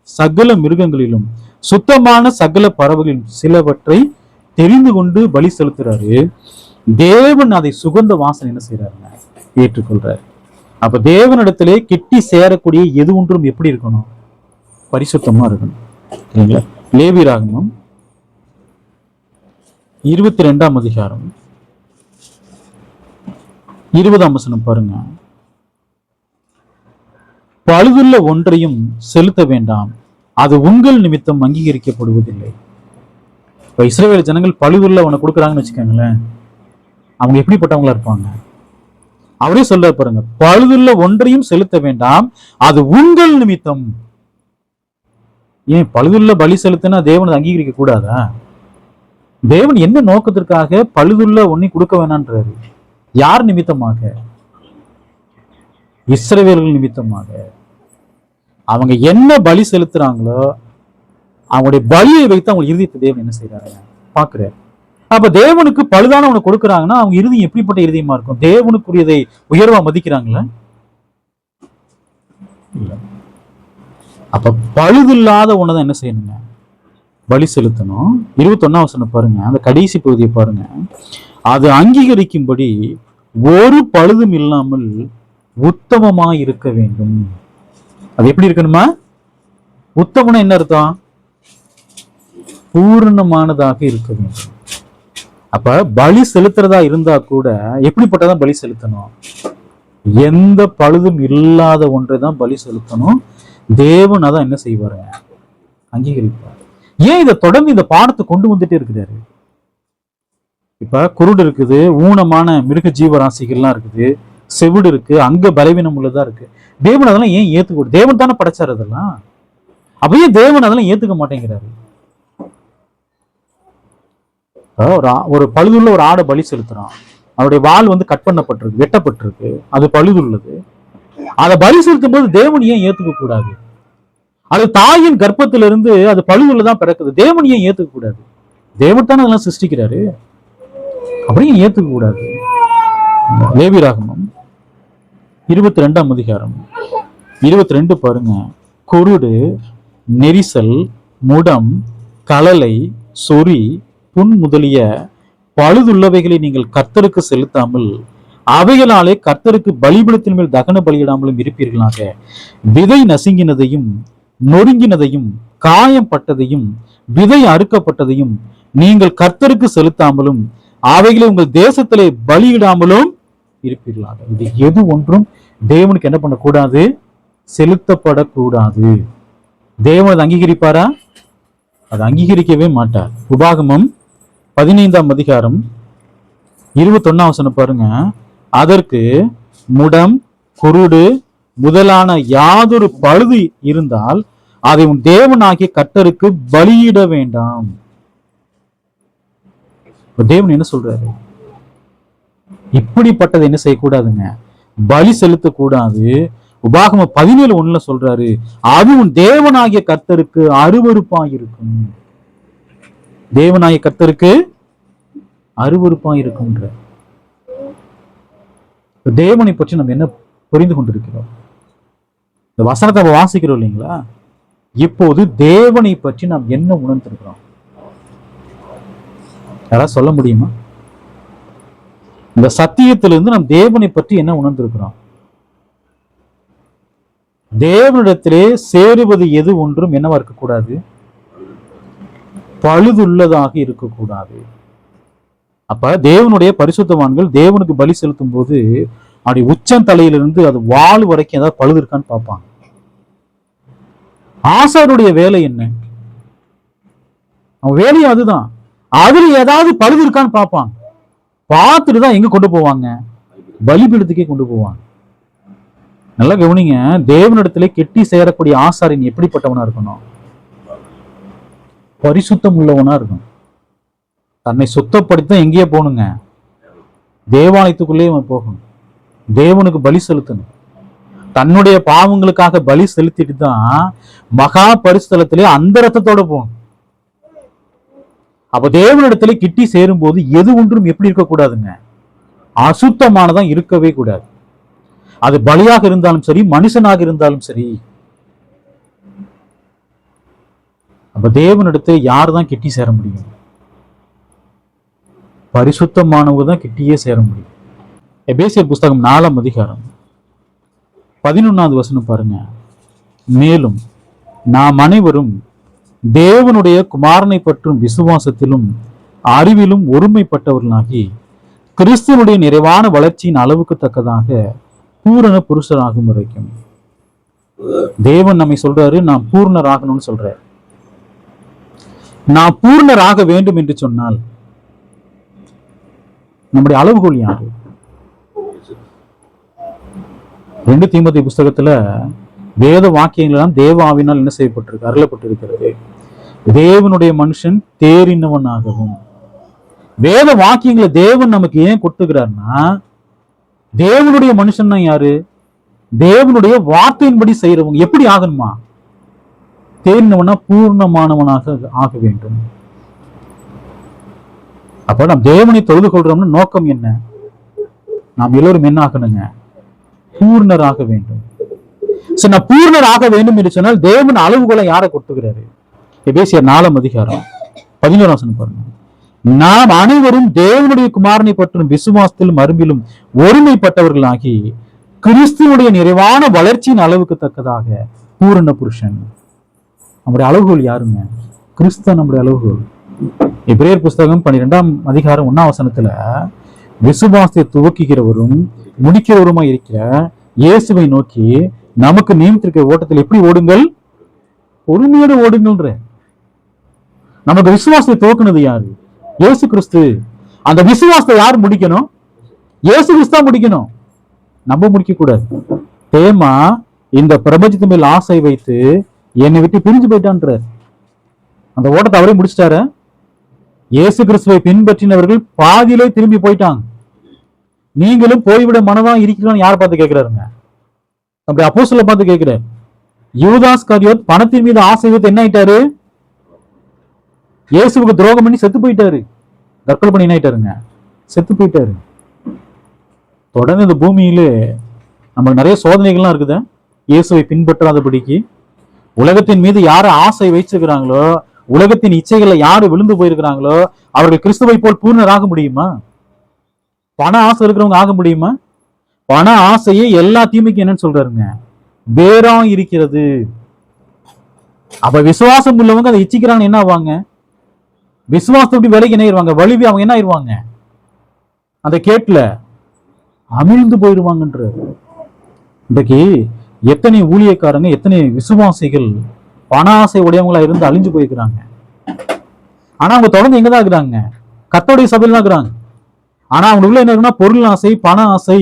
சகல மிருகங்களிலும் சுத்தமான சகல பறவைகளிலும் சிலவற்றை தெரிந்து கொண்டு பலி செலுத்துறாரு. தேவன் அதை சுகந்த வாசனை என்ன செய்யறாருங்க, ஏற்றுக்கொள்றாரு. அப்ப தேவனிடத்திலே கிட்டி சேரக்கூடிய எது ஒன்றும் எப்படி இருக்கணும், பரிசுத்தமா இருக்கணும். இல்லைங்களா? லேவியராகமம் 22ஆம் அதிகாரம் 20ஆம் வசனம் பாருங்க. பழுதுள்ள ஒன்றையும் செலுத்த வேண்டாம், அது உங்கள் நிமித்தம் அங்கீகரிக்கப்படுவதில்லை. இப்ப இஸ்ரவேல் ஜனங்கள் பழுதுள்ள ஒண்ணு கொடுக்குறாங்கன்னு வச்சுக்கோங்களேன், அவங்க எப்படிப்பட்டவங்களா இருப்பாங்க? அவரே சொல்ல பாருங்க, பழுதுள்ள ஒன்றையும் செலுத்த வேண்டாம், அது உங்கள் நிமித்தம். ஏன் பழுதுள்ள பலி செலுத்தினா தேவன் அங்கீகரிக்க கூடாதா? தேவன் என்ன நோக்கத்திற்காக பழுதுள்ள ஒன்னை கொடுக்க வேணான்றாரு? யார் நிமித்தமாக? இஸ்ரவேலர்கள் நிமித்தமாக. அவங்க என்ன பலி செலுத்துறாங்களோ அவங்களுடைய பலியை வைத்து அவங்க இறுதியத்தை தேவன் என்ன செய்யறாங்க பாக்குறாரு. அப்ப தேவனுக்கு பழுதான ஒண்ணு கொடுக்குறாங்கன்னா அவங்க இறுதியம் எப்படிப்பட்ட இறுதியமா இருக்கும்? தேவனுக்குரியதை உயர்வா மதிக்கிறாங்களா? இல்ல. அப்ப பழுதில்லாத ஒண்ணுதான் என்ன செய்யணுங்க, பலி செலுத்தணும். 21ஆம் வசனம் பாருங்க, அந்த கடைசி பகுதியை பாருங்க. அது அங்கீகரிக்கும்படி ஒரு பழுதும் இல்லாமல் உத்தமமாய் இருக்க வேண்டும். அது எப்படி இருக்கணுமா? உத்தமனா என்ன அர்த்தம்? பூரணமானதாக இருக்க வேண்டும். அப்ப பலி செலுத்துறதா இருந்தா கூட எப்படிப்பட்டதான் பலி செலுத்தணும்? எந்த பழுதும் இல்லாத ஒன்றை தான் பலி செலுத்தணும். தேவன் அதான் என்ன செய்வாருங்க, அங்கீகரிப்பார். ஏன் இதை தொடர்ந்து இந்த பாடத்தை கொண்டு வந்துட்டே இருக்கிறாரு? இப்ப குருடு இருக்குது, ஊனமான மிருக ஜீவராசிகள்லாம் இருக்குது, செவிடு இருக்கு, அங்க பலவீனம் உள்ளதா இருக்கு. தேவன் அதெல்லாம் ஏன் ஏத்துக்க? தேவன் தானே படைச்சாரு அதெல்லாம். அப்பயே தேவன் அதெல்லாம் ஏத்துக்க மாட்டேங்கிறாரு. ஒரு பழுதுள்ள ஒரு ஆடை பலி செலுத்துறான், அவருடைய வால் கட் பண்ணப்பட்டிருக்கு, வெட்டப்பட்டிருக்கு, அது பழுதுள்ளது. அதை பலி செலுத்தும் போது தேவன் ஏன் ஏத்துக்க கூடாது? அது தாயின் கர்ப்பத்திலிருந்து அது பழுதுள்ளதான் பிறக்குது, தேவன் ஏன் ஏத்துக்க கூடாது? தேவன் தானே அதெல்லாம் சிருஷ்டிக்கிறாரு, அப்படியே ஏத்துக்க கூடாது. லேவியராகமம் 22ஆம் அதிகாரம் 22 பாருங்க. குருடு, நெரிசல், முடம், கலலை, சொறி, புண் முதலிய பழுதுள்ளவைகளை நீங்கள் கர்த்தருக்கு செலுத்தாமல் அவைகளாலே கர்த்தருக்கு பலிபீடத்தின் மேல் தகன பலியிடாமலும் இருப்பீர்களாக. விதை நசுங்கினதையும் நொறுங்கினதையும் காயம் பட்டதையும் விதை அறுக்கப்பட்டதையும் நீங்கள் கர்த்தருக்கு செலுத்தாமலும் அவைகளை உங்கள் தேசத்திலே பலியிடாமலும் இருப்பீர்களாக. இது எது ஒன்றும் தேவனுக்கு என்ன பண்ணக்கூடாது, செலுத்தப்படக்கூடாது. தேவன் அதை அங்கீகரிப்பாரா? அதை அங்கீகரிக்கவே மாட்டார். உபாகமம் 15ஆம் அதிகாரம் 21ஆம் வசனம் பாருங்க. அதற்கு முடம், குருடு முதலான யாதொரு பழுது இருந்தால் அதை உன் தேவனாகிய கர்த்தருக்கு பலியிட வேண்டாம். தேவன் என்ன சொல்றாரு? இப்படிப்பட்டதை என்ன செய்யக்கூடாதுங்க, பலி செலுத்தக்கூடாது. உபாகமம் 17:1 சொல்றாரு, அது உன் தேவனாகிய கர்த்தருக்கு அருவருப்பாயிருக்கும். தேவனாகிய கர்த்தருக்கு அருவருப்பாயிருக்கும். தேவனை பற்றி நம்ம என்ன புரிந்து கொண்டிருக்கிறோம்? இந்த வசனத்தை நம்ம வாசிக்கிறோம் இல்லைங்களா? இப்போது தேவனை பற்றி நாம் என்ன உணர்ந்திருக்கிறோம்? யாராவது சொல்ல முடியுமா? இந்த சத்தியத்திலிருந்து நாம் தேவனை பற்றி என்ன உணர்ந்திருக்கிறோம்? தேவனிடத்திலே சேருவது எது ஒன்றும் என்னவா இருக்கக்கூடாது, பழுதுள்ளதாக இருக்கக்கூடாது. அப்ப தேவனுடைய பரிசுத்தவான்கள் தேவனுக்கு பலி செலுத்தும் போது அப்படி உச்சம் தலையிலிருந்து அது வால் வரைக்கும் ஏதாவது பழுது இருக்கான்னு பார்ப்பாங்க. ஆசாருடைய வேலை என்ன? அவன் வேலையும் அதுதான். அதுல ஏதாவது பழுது இருக்கான்னு பார்ப்பாங்க. பார்த்துட்டு தான் எங்க கொண்டு போவாங்க, பலிபீடத்துக்கே கொண்டு போவாங்க. நல்லா கவனிங்க, தேவனிடத்திலே கெட்டி சேரக்கூடிய ஆசாரியன் எப்படிப்பட்டவனா இருக்கணும்? பரிசுத்தம் உள்ளவனா இருக்கணும். தன்னை சுத்தப்படுத்த எங்கேயே போகணுங்க, தேவாலயத்துக்குள்ளேயே போகணும். தேவனுக்கு பலி செலுத்தணும். தன்னுடைய பாவங்களுக்காக பலி செலுத்திட்டு தான் மகா பரிசுத்தலத்திலே அந்த ரத்தத்தோட போகணும். அப்ப தேவனிடத்துல கிட்டி சேரும் போது எது ஒன்றும் எப்படி இருக்கக்கூடாதுங்க, அசுத்தமானதான் இருக்கவே கூடாது. அது பலியாக இருந்தாலும் சரி, மனுஷனாக இருந்தாலும் சரி. அப்ப தேவனிடத்தை யார் தான் கிட்டி சேர முடியும்? பரிசுத்தமானவங்க தான் கிட்டியே சேர முடியும். எபேசியர் புஸ்தகம் 4ஆம் அதிகாரம் 11வது வசனம் பாருங்க. மேலும் நாம் அனைவரும் தேவனுடைய குமாரனை பற்றும் விசுவாசத்திலும் அறிவிலும் ஒருமைப்பட்டவர்களாகி கிறிஸ்துவனுடைய நிறைவான வளர்ச்சியின் அளவுக்கு தக்கதாக பூரண புருஷராகும் வரைக்கும். தேவன் நம்மை சொல்றாரு, நான் பூர்ணராகணும்னு சொல்றாரு. நான் பூர்ணராக வேண்டும் என்று சொன்னால் நம்முடைய அளவுகோல் யாரு? 2 தீமோத்தேயு புஸ்தகத்துல வேத வாக்கியங்கள் எல்லாம் தேவ ஆவியினால் என்ன செய்யப்பட்டிருக்கு? அருளப்பட்டிருக்கிறது. தேவனுடைய மனுஷன் தேறினவனாகவும். வேத வாக்கியங்களை தேவன் நமக்கு ஏன் கொடுத்துக்கிறார்னா, தேவனுடைய மனுஷன்னா யாரு? தேவனுடைய வார்த்தையின்படி செய்யறவங்க. எப்படி ஆகணுமா? தேறினவனா பூர்ணமானவனாக ஆக வேண்டும். அப்ப நாம் தேவனை தொழுது கொள்றோம்னு நோக்கம் என்ன? நாம் எல்லோரும் என்ன ஆகணுங்க? பூர்ணராக வேண்டும். நான் பூர்ணராக வேண்டும் என்று சொன்னால் தேவன் அளவுகளை யாரை கொடுத்துக்கிறாரு? எபேசியர் 4ஆம் அதிகாரம் 11ஆம் வசனம் பாருங்க. நாம் அனைவரும் தேவனுடைய குமாரனை பற்றும் விசுவாசத்திலும் அரும்பிலும் ஒருமைப்பட்டவர்களாகி கிறிஸ்துவனுடைய நிறைவான வளர்ச்சியின் அளவுக்கு தக்கதாக பூரண புருஷன். நம்முடைய அளவுகோல் யாருங்க? கிறிஸ்து நம்முடைய அளவுகோல். எபிரேயர் புஸ்தகம் 12ஆம் அதிகாரம் 1ஆம் வசனத்துல விசுவாசத்தை துவக்குகிறவரும் முடிக்கிறவருமாய் இருக்கிற இயேசுவை நோக்கி நமக்கு நியமித்திருக்கிற ஓட்டத்தில் எப்படி ஓடுங்கள்? பொறுமையோடு ஓடுங்கள்ன்ற. நமக்கு விசுவாசத்தை துவக்குனது யாரு? இயேசு கிறிஸ்து. அந்த விசுவாசத்தை யார் முடிக்கணும்? இயேசு கிறிஸ்து தான் முடிக்கணும். நம்ம முடிக்க கூடாது. தேமா இந்த பிரபஞ்சத்து மேல் ஆசை வைத்து என்னை விட்டு பிரிஞ்சு போயிட்டான்றார். அந்த ஓட்டத்தை அவரே முடிச்சிட்டாரு. இயேசு கிறிஸ்துவை பின்பற்றினவர்கள் பாதியிலே திரும்பி போயிட்டாங்க. நீங்களும் போய்விட மனதா இருக்கிறான்னு யாரை பார்த்து கேட்கிறாருங்க? அப்படி அப்போஸ்தலரை பார்த்து கேட்கிறார். யூதாஸ் காரியோத் பணத்தின் மீது ஆசை வைத்து என்ன ஆயிட்டாரு? இயேசுவுக்கு துரோகம் பண்ணி செத்து போயிட்டாரு. தற்கொலை பண்ணி என்ன ஆயிட்டாருங்க? செத்து போயிட்டாரு. தொடர்ந்து இந்த பூமியிலே நமக்கு நிறைய சோதனைகள்லாம் இருக்குது. இயேசுவை பின்பற்றாதபடிக்கு உலகத்தின் மீது யாரு ஆசை வைச்சிருக்கிறாங்களோ, உலகத்தின் இச்சைகளை யாரு விழுந்து போயிருக்கிறாங்களோ, அவர்கள் கிறிஸ்துவை போல் பூர்ணராக முடியுமா? பண ஆசை இருக்கிறவங்க ஆக முடியுமா? பண ஆசையே எல்லா தீமைக்கு என்னன்னு சொல்றாருங்க? வேறா இருக்கிறது. அப்ப விசுவாசம் உள்ளவங்க அதை இச்சிக்கிறாங்க, என்ன ஆவாங்க? விசுவாசத்தை விட்டு விலைக்கு என்ன ஆயிருவாங்க? வலிவி அவங்க என்ன ஆயிருவாங்க? அந்த கேட்ல அமிழ்ந்து போயிருவாங்கன்ற. இன்றைக்கு எத்தனை ஊழியக்காரங்க, எத்தனை விசுவாசிகள் பண ஆசை உடையவங்களா இருந்து அழிஞ்சு போயிருக்கிறாங்க. ஆனா அவங்க தொடர்ந்து எங்கதான் இருக்கிறாங்க? கர்த்தருடைய சபையில தான் இருக்கிறாங்க. ஆனா அவங்க உள்ள என்ன இருக்குன்னா, பொருள் ஆசை, பண ஆசை.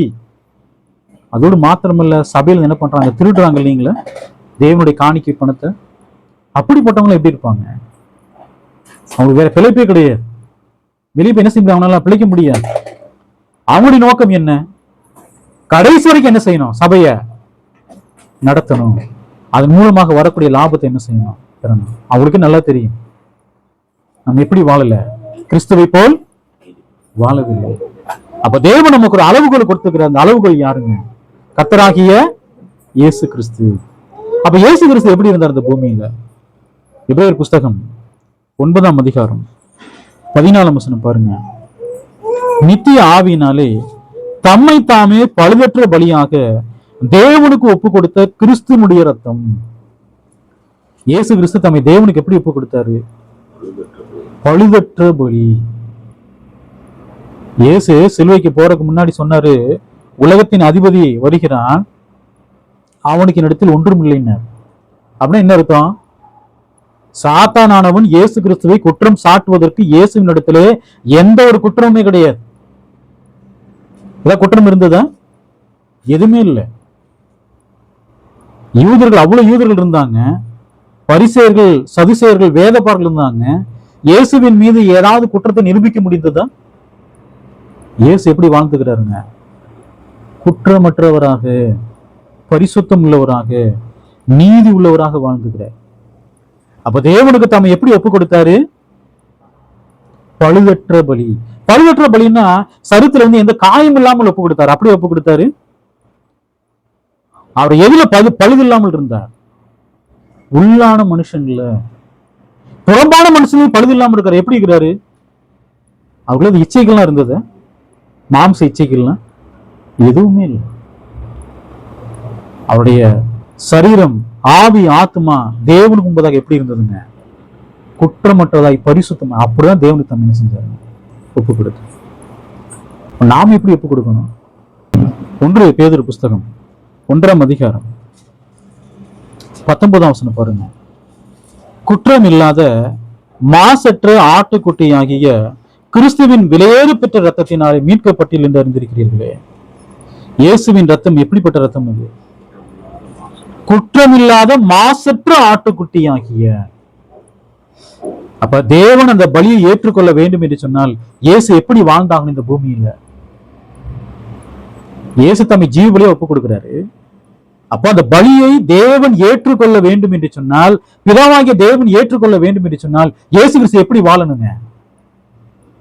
அதோடு மாத்திரமல்ல, சபையில என்ன பண்றாங்க? திருடுறாங்க இல்லைங்களா தேவனுடைய காணிக்கை பணத்தை. அப்படிப்பட்டவங்களும் எப்படி இருப்பாங்க? அவங்களுக்கு வேற பிழைப்பே கிடையாது. வெளியே என்ன செய்ய முடியும்? அவங்களால பிழைக்க முடியாது. அவங்களுடைய நோக்கம் என்ன? கடைசி வரைக்கும் என்ன செய்யணும்? சபைய நடத்தணும். அதன் மூலமாக வரக்கூடிய லாபத்தை என்ன செய்யணும்? பெறணும். அவங்களுக்கு நல்லா தெரியும் நம்ம எப்படி வாழல, கிறிஸ்துவை போல் வாழவில்லை. அப்ப தேவன் நமக்கு ஒரு அளவுகோல் கொடுத்துக்கிற. அந்த அளவுகோல் யாருங்க? கர்த்தராகிய இயேசு கிறிஸ்து. அப்ப இயேசு கிறிஸ்து எப்படி இருந்தார் இந்த பூமியில? எபிரேயர் புஸ்தகம் 9ஆம் அதிகாரம் 14ஆம் வசனம் பாருங்க. நித்திய ஆவியினாலே தம்மை தாமே பழுதற்ற பலியாக தேவனுக்கு ஒப்பு கொடுத்த கிறிஸ்துனுடைய ரத்தம். இயேசு கிறிஸ்து தம்மை தேவனுக்கு எப்படி ஒப்பு கொடுத்தாரு? பழுதற்ற பலி. இயேசு சிலுவைக்கு போறதுக்கு முன்னாடி சொன்னாரு, உலகத்தின் அதிபதி வருகிறான், அவனுக்கு என்னிடத்தில் ஒன்றும் இல்லைன்னார். அப்படின்னா என்ன அர்த்தம்? சாத்தானானவன் இயேசு கிறிஸ்துவை குற்றம் சாட்டுவதற்கு இயேசுவின் இடத்திலே எந்த ஒரு குற்றமுமே கிடையாது. ஏதாவது குற்றம் இருந்ததா? எதுவுமே இல்லை. யூதர்கள், அவ்வளவு யூதர்கள் இருந்தாங்க, பரிசேயர்கள், சதுசேயர்கள், வேதபாரர்கள் இருந்தாங்க. இயேசுவின் மீது ஏதாவது குற்றத்தை நிரூபிக்க முடிந்ததா? இயேசு எப்படி வாழ்ந்துக்கிறாருங்க? குற்றமற்றவராக, பரிசுத்தம் உள்ளவராக, நீதி உள்ளவராக வாழ்ந்துக்கிறார். அப்ப தேவனுக்கு தம்மை எப்படி ஒப்பு கொடுத்தாரு? பழுதற்ற பலி. பழுதற்ற பலின்னா சருத்துல எந்த காயம் இல்லாமல் ஒப்பு கொடுத்தாரு. அப்படி ஒப்பு கொடுத்தாரு. அவர் எதுல பழுது இல்லாமல் இருந்தார்? உள்ளான மனுஷன்ல. புறம்பான மனுஷன் பழுது இல்லாமல் இருக்காரு. எப்படி இருக்கிறாரு? அவர்களது இச்சைகள்லாம் இருந்தது, மாம்ச இச்சைகள்லாம் எதுவுமே இல்லை. அவருடைய சரீரம், ஆவி, ஆத்மா தேவனுக்கு முன்பதாக எப்படி இருந்ததுங்க? குற்றமற்றதாய் பரிசுத்தமா. அப்படிதான் தேவனுக்கு தம்மை என்ன செஞ்சாரு? ஒப்பு கொடுத்து. நாம் எப்படி ஒப்பு கொடுக்கணும்? 1 பேதுரு புஸ்தகம் 1ஆம் அதிகாரம் 19ஆம் வசனம் பாருங்க. குற்றம் இல்லாத மாசற்ற ஆட்டுக்குட்டி ஆகிய கிறிஸ்துவின் விலையேறு பெற்ற ரத்தத்தினாலே மீட்கப்பட்டீர்கள் என்று அறிந்திருக்கிறீர்களே. இயேசுவின் ரத்தம் எப்படிப்பட்ட ரத்தம்? அது குற்றமில்லாத மாசற்ற ஆட்டுக்குட்டி ஆகிய. அப்ப தேவன் அந்த பலியை ஏற்றுக்கொள்ள வேண்டும் என்று சொன்னால் இயேசு எப்படி வாழ்ந்தாங்க இந்த பூமியில? இயேசு தம்மை ஜீவ பலியை ஒப்பு கொடுக்கிறாரு. அப்ப அந்த பலியை தேவன் ஏற்றுக்கொள்ள வேண்டும் என்று சொன்னால், பிதாவாகிய தேவன் ஏற்றுக்கொள்ள வேண்டும் என்று சொன்னால் இயேசு கிறிஸ்து எப்படி வாழணுங்க?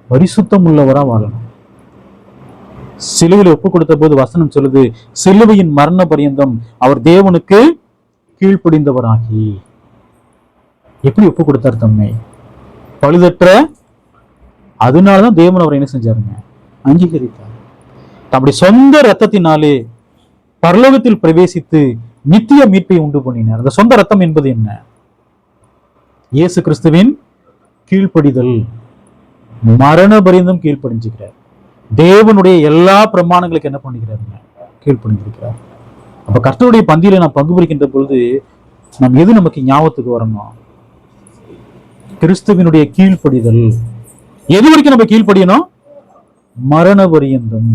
பரிசுத்தம் உள்ளவரா வாழணும். சிலுவையில் ஒப்பு கொடுத்த போது வசனம் சொல்லுது, சிலுவையின் மரண பரியந்தம் அவர் தேவனுக்கு கீழ்ப்படிந்தவராகி. எப்படி ஒப்பு கொடுத்தார் தம்மை? பழுதற்ற. அதனாலதான் தேவன் அவரை என்ன செஞ்சாருங்க? அங்கீகரித்தார். தம்முடைய சொந்த ரத்தத்தினாலே பரலோகத்தில் பிரவேசித்து நித்திய மீட்பை உண்டு பண்ணினார். அந்த சொந்த ரத்தம் என்பது என்ன? இயேசு கிறிஸ்துவின் கீழ்ப்படிதல். மரண பரியந்தம் கீழ்ப்படிஞ்சுக்கிறார். தேவனுடைய எல்லா பிரமாணங்களுக்கு என்ன பண்ணிக்கிறாருங்க? கீழ்ப்படிஞ்சிருக்கிறார். அப்ப கர்த்தருடைய பந்தியில நாம் பங்கு பெறுகின்ற பொழுது நாம் எது நமக்கு ஞாபகத்துக்கு வரணும்? கிறிஸ்துவினுடைய கீழ்ப்படிதல். எது வரைக்கும் நம்ம கீழ்ப்படியணும்? மரண பரியந்தம்.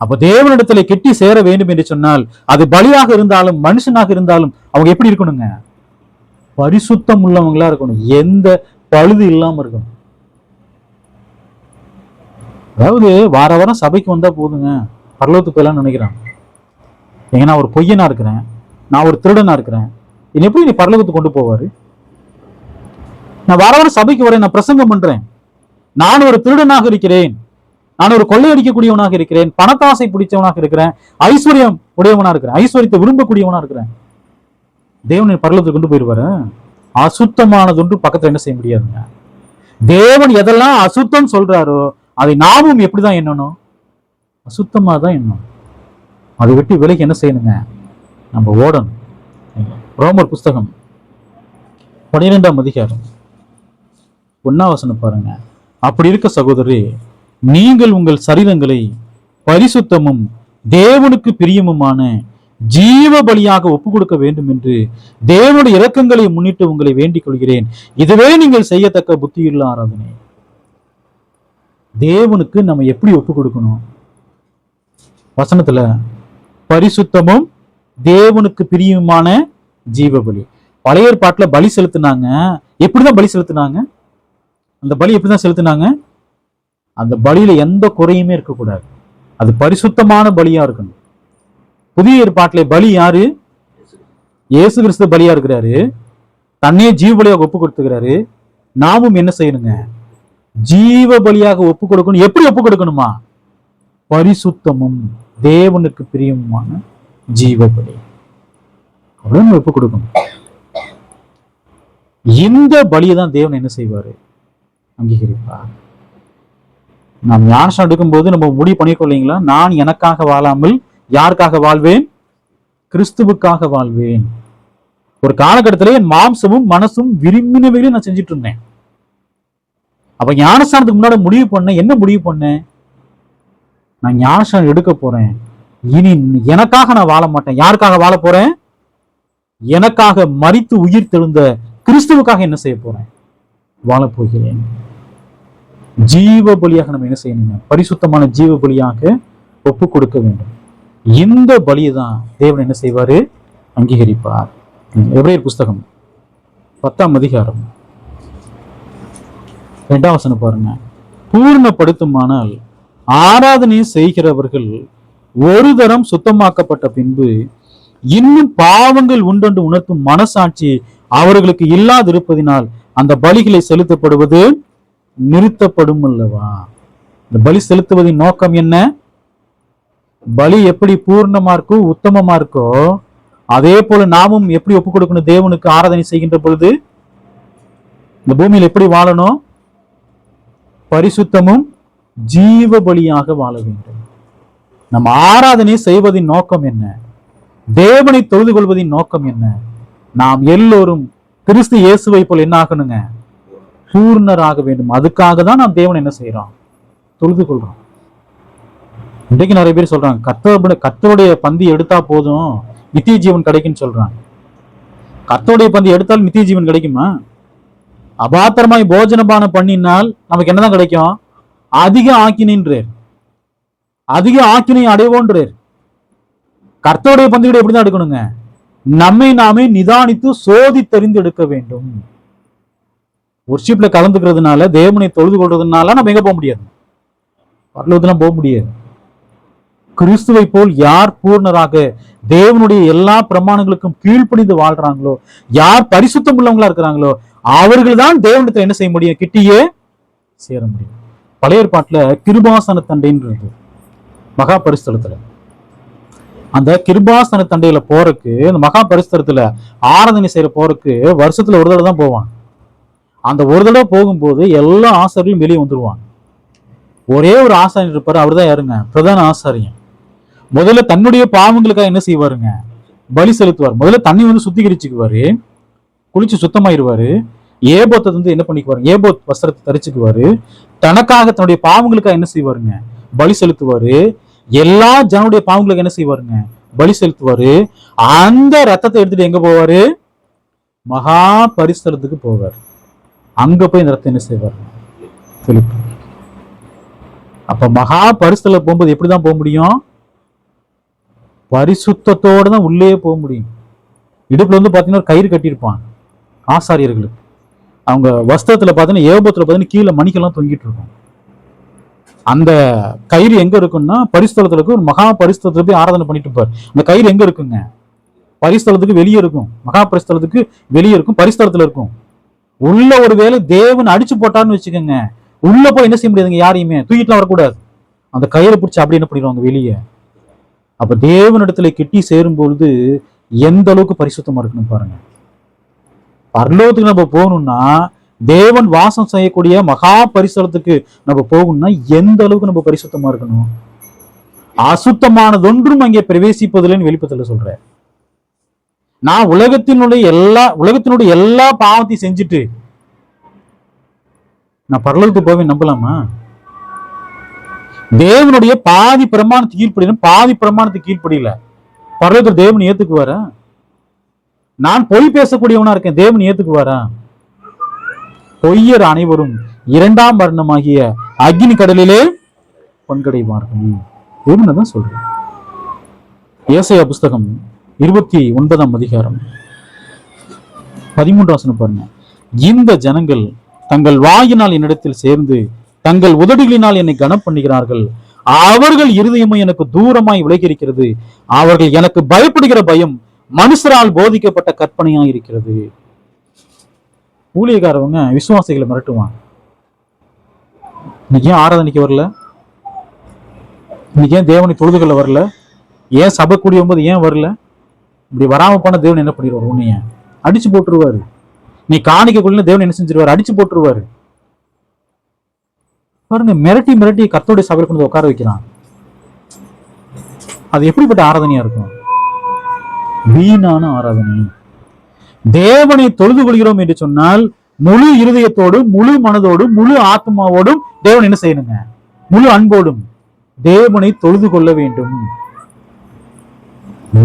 அப்ப தேவனிடத்துல கெட்டி சேர வேண்டும் என்று சொன்னால் அது பலியாக இருந்தாலும் மனுஷனாக இருந்தாலும் அவங்க எப்படி இருக்கணுங்க? பரிசுத்தம் உள்ளவங்களா இருக்கணும். எந்த பழுது இல்லாம இருக்கணும். அதாவது வார வாரம் சபைக்கு வந்தா போதுங்க, பரலோகத்துக்கு போயிடலாம்னு நினைக்கிறாங்க. ஏங்க, நான் ஒரு பொய்யனா இருக்கிறேன், நான் ஒரு திருடனா இருக்கிறேன், என்ன எப்படி நீ பரலோகத்துக்கு கொண்டு போவாரு? நான் வார வாரம் சபைக்கு வரேன், நான் பிரசங்கம் பண்றேன், நான் ஒரு திருடனாக இருக்கிறேன், நான் ஒரு கொள்ளையடிக்கக்கூடியவனாக இருக்கிறேன், பணத்தாசை பிடிச்சவனாக இருக்கிறேன், ஐஸ்வர்யம் உடையவனா இருக்கிறேன், ஐஸ்வர்யத்தை விரும்பக்கூடியவனா இருக்கிறேன், தேவனை பரலோகத்துக்கு கொண்டு போயிருவாரு? அசுத்தமானது பக்கத்துல என்ன செய்ய முடியாதுங்க. தேவன் எதெல்லாம் அசுத்தம் சொல்றாரோ அதை நாமும் எப்படிதான் எண்ணணும்? அசுத்தமா தான் எண்ணணும். அதை விட்டு விலைக்கு என்ன செய்யணுங்க? நம்ம ஓடணும். ரோமர் புஸ்தகம் 12ஆம் அதிகாரம் 1ஆம் வசனம் பாருங்க. அப்படி இருக்க சகோதரி, நீங்கள் உங்கள் சரீரங்களை பரிசுத்தமும் தேவனுக்கு பிரியமுமான ஜீவ பலியாக ஒப்பு கொடுக்க வேண்டும் என்று தேவனுடைய இரக்கங்களை முன்னிட்டு உங்களை வேண்டிக் கொள்கிறேன். இதுவே நீங்கள் செய்யத்தக்க புத்தியுள்ள ஆராதனை. தேவனுக்கு நம்ம எப்படி ஒப்பு கொடுக்கணும்? வசனத்துல பரிசுத்தமும் தேவனுக்கு பிரியமான ஜீவ பலி. பழைய ஏற்பாட்டுல பலி செலுத்தினாங்க. எப்படிதான் பலி செலுத்தினாங்க? அந்த பலி எப்படிதான் செலுத்தினாங்க? அந்த பலியில எந்த குறையுமே இருக்கக்கூடாது. அது பரிசுத்தமான பலியா இருக்கணும். புதிய ஏற்பாட்டிலே பலி யாரு? இயேசு கிறிஸ்து பலியா இருக்கிறாரு. தன்னையே ஜீவ பலியாக ஒப்பு கொடுத்துக்கிறாரு. நாமும் என்ன செய்யணுங்க? ஜீவ பலியாக ஒப்பு கொடுக்கணும். எப்படி ஒப்பு கொடுக்கணுமா? பரிசுத்தமும் தேவனுக்கு பிரியமுமான ஜீவ பலி. அவ்வளவு ஒப்பு கொடுக்கணும். இந்த பலியை தான் தேவன் என்ன செய்வாரு? அங்கீகரிப்பார். நாம் ஞானஸ்நானம் எடுக்கும்போது நம்ம முடிவு பண்ணிக்கொள்ளீங்களா? நான் எனக்காக வாழாமல் யாருக்காக வாழ்வேன்? கிறிஸ்துவுக்காக வாழ்வேன். ஒரு காலகட்டத்திலே என் மாம்சமும் மனசும் விரும்பினவையும் நான் செஞ்சுட்டு இருந்தேன். அப்ப ஞானஸ்நானத்துக்கு முன்னாடி முடிவு பண்ணேன். என்ன முடிவு பண்ணேன்? நான் ஞானஸ்நானம் எடுக்க போறேன். இனி எனக்காக நான் வாழ மாட்டேன். யாருக்காக வாழ போறேன்? எனக்காக மரித்து உயிர் தெழுந்த கிறிஸ்துவுக்காக என்ன செய்ய போறேன்? வாழ போகிறேன். ஜீவ பலியாக நம்ம என்ன செய்யணுங்க? பரிசுத்தமான ஜீவ பலியாக ஒப்பு கொடுக்க வேண்டும். இந்த பலியை தான் தேவன் என்ன செய்வாரு? அங்கீகரிப்பார். எபிரேயர் புஸ்தகம் 10ஆம் அதிகாரம் 2ஆம் வசனம் பாருங்க. பூர்ணப்படுத்துமானால் ஆராதனை செய்கிறவர்கள் ஒரு தரம் சுத்தமாக்கப்பட்ட பின்பு இன்னும் பாவங்கள் உண்டென்று உணர்த்தும் மனசாட்சி அவர்களுக்கு இல்லாதிருப்பதினால் அந்த பலிகளை செலுத்தப்படுவது நிறுத்தப்படும் அல்லவா? இந்த பலி செலுத்துவதின் நோக்கம் என்ன? பலி எப்படி பூர்ணமா இருக்கோ உத்தமமா இருக்கோ அதே போல நாமும் எப்படி ஒப்பு கொடுக்கணும்? தேவனுக்கு ஆராதனை செய்கின்ற பொழுது இந்த பூமியில் எப்படி வாழணும்? பரிசுத்தமும் ஜீவ பலியாக வாழ வேண்டும். நம்ம ஆராதனை செய்வதின் நோக்கம் என்ன? தேவனை தொழுது கொள்வதின் நோக்கம் என்ன? நாம் எல்லோரும் கிறிஸ்து இயேசுவை போல் என்ன ஆகணுங்க? பூர்ணராக வேண்டும். அதுக்காக தான் நாம் தேவனை என்ன செய்யறோம்? தொழுது கொள்றோம். இன்றைக்கு நிறைய பேர் சொல்றாங்க, கர்த்தருடைய பந்தி எடுத்தா போதும் நித்திய ஜீவன் கிடைக்குன்னு சொல்றாங்க. கர்த்தருடைய பந்தி எடுத்தால் நித்திய ஜீவன் கிடைக்குமா? அபாத்திரமாய் போஜனபானம் பண்ணினால் நமக்கு என்னதான் கிடைக்கும்? அதிக ஆக்கினின்றார், அதிக ஆக்கினை அடைவோன்றார். கர்த்தருடைய பந்தியோட எப்படிதான் எடுக்கணுங்க? நம்மை நாமே நிதானித்து சோதித்தறிந்து எடுக்க வேண்டும். ஒர்ஷிப்ல கலந்துக்கிறதுனால, தேவனை தொழுது கொள்றதுனால நம்ம எங்க போக முடியாது? பரலோகத்துலாம் போக முடியாது. கிறிஸ்துவை போல் யார் பூர்ணராக தேவனுடைய எல்லா பிரமாணங்களுக்கும் கீழ்ப்படிந்து வாழ்றாங்களோ, யார் பரிசுத்தம் உள்ளவங்களா இருக்கிறாங்களோ, அவர்கள் தான் தேவனத்தை என்ன செய்ய முடியும்? கிட்டியே சேர முடியும். பழைய ஏற்பாட்டுல கிருபாசன தண்டைன்றது மகா பரிசுத்தலத்துல, அந்த கிருபாசன தண்டையில போறதுக்கு, அந்த மகா பரிசுத்தலத்துல ஆராதனை செய்யற போறதுக்கு வருஷத்துல ஒரு தடவை தான் போவாங்க. அந்த ஒரு தடவை போகும்போது எல்லா ஆசாரியர்களும் வெளியே வந்துருவாங்க. ஒரே ஒரு ஆசாரியர் இருப்பாரு, அவர் தான் யாருங்க? பிரதான ஆசாரியன். முதல்ல தன்னுடைய பாவங்களுக்காக என்ன செய்வாருங்க? பலி செலுத்துவார். முதல்ல தண்ணி வந்து சுத்திகரிச்சுக்குவாரு, குளிச்சு சுத்தமாயிருவாரு. ஏபோத்தை வந்து என்ன பண்ணிக்குவாரு? ஏபோத் வஸ்திரத்தை தரிச்சுக்குவாரு. தனக்காக தன்னுடைய பாவங்களுக்காக என்ன செய்வாருங்க? பலி செலுத்துவாரு. எல்லா ஜனனுடைய பாவங்களுக்கு என்ன செய்வாருங்க? பலி செலுத்துவாரு. அந்த ரத்தத்தை எடுத்துட்டு எங்க போவாரு? மகா பரிசுத்தலத்துக்கு போவார். அங்க போய் இந்த ரத்தம் என்ன செய்வாரு? தெளிப்பு. அப்ப மகா பரிசுத்தல போகும்போது எப்படிதான் போக முடியும்? பரிசுத்தத்தோட தான் உள்ளே போக முடியும். இடுப்புல வந்து பாத்தீங்கன்னா கயிறு கட்டியிருப்பாங்க ஆசாரியர்களுக்கு. அவங்க வஸ்திரத்துல பாத்தீங்கன்னா, ஏபோத்துல பாத்தீங்கன்னா கீழே மணிக்கெல்லாம் தொங்கிட்டு இருக்கும். அந்த கயிறு எங்க இருக்குன்னா, பரிசுத்தலத்துல இருக்கு. ஒரு மகா பரிசுத்தலத்துல போய் ஆராதனை பண்ணிட்டு இருப்பார். அந்த கயிறு எங்க இருக்குங்க? பரிசுத்தலத்துக்கு வெளியே இருக்கும். மகா பரிசுத்தலத்துக்கு வெளியே இருக்கும், பரிசுத்தலத்துல இருக்கும். உள்ள ஒரு வேளை தேவன் அடிச்சு போட்டான்னு வச்சுக்கோங்க, உள்ள போய் என்ன செய்ய முடியாதுங்க? யாரையுமே தூக்கிட்டுலாம் வரக்கூடாது. அந்த கயிறை பிடிச்சி அப்படி என்ன பண்ணிடுவாங்க? வெளியே. அப்ப தேவனிடத்துல கிட்டி சேரும் பொழுது எந்த அளவுக்கு பரிசுத்தமா இருக்கணும் பாருங்க. பரலோகத்துக்கு நம்ம போகணும்னா, தேவன் வாசம் செய்யக்கூடிய மகா பரிசுத்தலத்துக்கு நம்ம போகணும்னா எந்த அளவுக்கு நம்ம பரிசுத்தமா இருக்கணும்? அசுத்தமானதொன்றும் அங்கே பிரவேசிப்பதில்லைன்னு வெளிப்பத்துல சொல்றேன். நான் உலகத்தினுடைய எல்லா பாவத்தையும் செஞ்சுட்டு நான் பரலோகத்துக்கு போவேன் நம்பலாமா? தேவனுடைய பாதி பிரமாணத்துக்கு கீழ்ப்படியும், பாதி பிரமாணத்துக்கு கீழ்ப்படியில பரலோகத்துல தேவன் ஏத்துக்குவாரா? நான் பொய் பேசக்கூடியவனா இருக்கேன், தேவன் ஏத்துக்குவாரா? பொய்யர் அனைவரும் இரண்டாம் மரணமாகிய அக்னி கடலிலே பங்கடைவார்கள். தேவன் தான் சொல்றேன். ஏசாயா புஸ்தகம் 29ஆம் அதிகாரம் 13 வசனம் பாருங்க. இந்த ஜனங்கள் தங்கள் வாயினால் என்னிடத்தில் சேர்ந்து தங்கள் உதடுகளினால் என்னை கனம் பண்ணுகிறார்கள். அவர்கள் இருதயமும் எனக்கு தூரமாய் விலகி இருக்கிறது. அவர்கள் எனக்கு பயப்படுகிற பயம் மனுஷரால் போதிக்கப்பட்ட கற்பனையா இருக்கிறது. ஊழியக்காரவங்க விசுவாசிகளை மிரட்டுவாங்க. இன்னைக்கு ஏன் ஆராதனைக்கு வரல? இன்னைக்கு ஏன் தேவனை தொழுதுகொள்ள வரல? ஏன் சபை கூடிய போது ஏன் வரல? இப்படி வராம போன தேவன் என்ன பண்ணிடுவார்? உன்னைய அடிச்சு போட்டுருவாரு. நீ காணிக்கக்குள்ள தேவன் என்ன செஞ்சிருவாரு? அடிச்சு போட்டுருவாரு. பாருங்க, மிரட்டி மிரட்டி கர்த்தருடைய சபையில் கொண்டு உட்கார வைக்கிறான். அது எப்படிப்பட்ட ஆராதனையா இருக்கும்? வீணான ஆராதனை. தேவனை தொழுது கொள்கிறோம் என்று சொன்னால் முழு இருதயத்தோடு, முழு மனதோடு, முழு ஆத்மாவோடும் தேவன் என்ன செய்யணுங்க? முழு அன்போடும் தேவனை தொழுது கொள்ள வேண்டும்.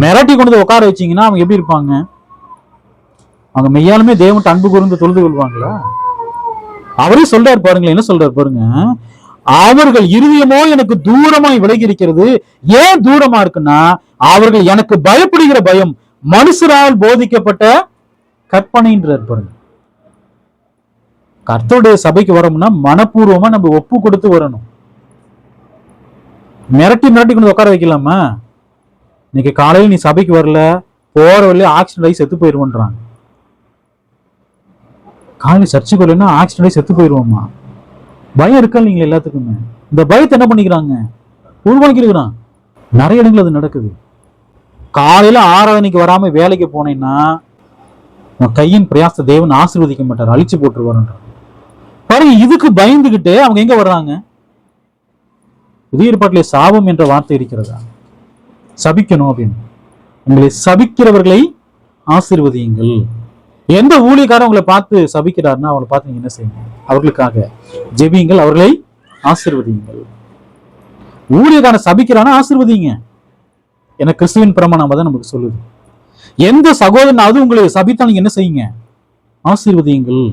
மிரட்டி கொண்டு உட்கார வச்சீங்கன்னா அவங்க எப்படி இருப்பாங்க? அவங்க மெய்யாலுமே தேவன் அன்பு கூர்ந்து தொழுது கொள்வாங்களா? அவரே சொல்றாரு பாருங்களேன், என்ன சொல்றாரு பாருங்க. அவர்கள் இருதயமோ எனக்கு தூரமாய் விலகி இருக்கிறது. ஏன் தூரமா இருக்குன்னா, அவர்கள் எனக்கு பயப்படுகிற பயம் மனுஷரால் போதிக்கப்பட்ட கற்பனைன்றார் பாருங்க. கர்த்தருடைய சபைக்கு வரோம்னா மனப்பூர்வமா நம்ம ஒப்பு கொடுத்து வரணும். மிரட்டி மிரட்டி கொண்டு உட்கார வைக்கலாமா? இன்னைக்கு காலையில் நீ சபைக்கு வரல, போற வழியில ஆக்சிடென்ட் ஆகி செத்து போயிருவோன்றாங்க. காலையில் சர்ச்சுக்கு வரலன்னா ஆக்சிடென்ட் ஆகி செத்து போயிருவோமா? பயம் இருக்கா இல்லைங்களா? எல்லாத்துக்குமே இந்த பயத்தை என்ன பண்ணிக்கிறாங்க? உருவாக்கிருக்கிறான். நிறைய இடங்கள் அது நடக்குது. காலையில ஆராதனைக்கு வராம வேலைக்கு போனேன்னா கையின் பிரயாச தேவன் ஆசீர்வதிக்க மாட்டார், அழிச்சு போட்டுருவாருன்றார். பாருங்க, பாருங்க, இதுக்கு பயந்துகிட்டு அவங்க எங்க வர்றாங்க? புதிய ஏற்பாட்டிலே சாபம் என்ற வார்த்தை இருக்கிறதா? சபிக்கணும் அப்படின்னு. உங்களை சபிக்கிறவர்களை ஆசீர்வதியுங்கள். எந்த ஊழியக்காரன் உங்களை பார்த்து சபிக்கிறாருன்னா அவங்களை பார்த்து நீங்க என்ன செய்யுங்க? அவர்களுக்காக ஜெபியுங்கள், அவர்களை ஆசீர்வதியுங்கள். ஊழியக்காரன் சபிக்கிறானா ஆசீர்வதிங்க. என கிறிஸ்துவின் பிரமாணம் தான் நமக்கு சொல்லுது. எந்த சகோதரனாவது உங்களை சபித்தா நீங்க என்ன செய்யுங்க? ஆசீர்வதியுங்கள்.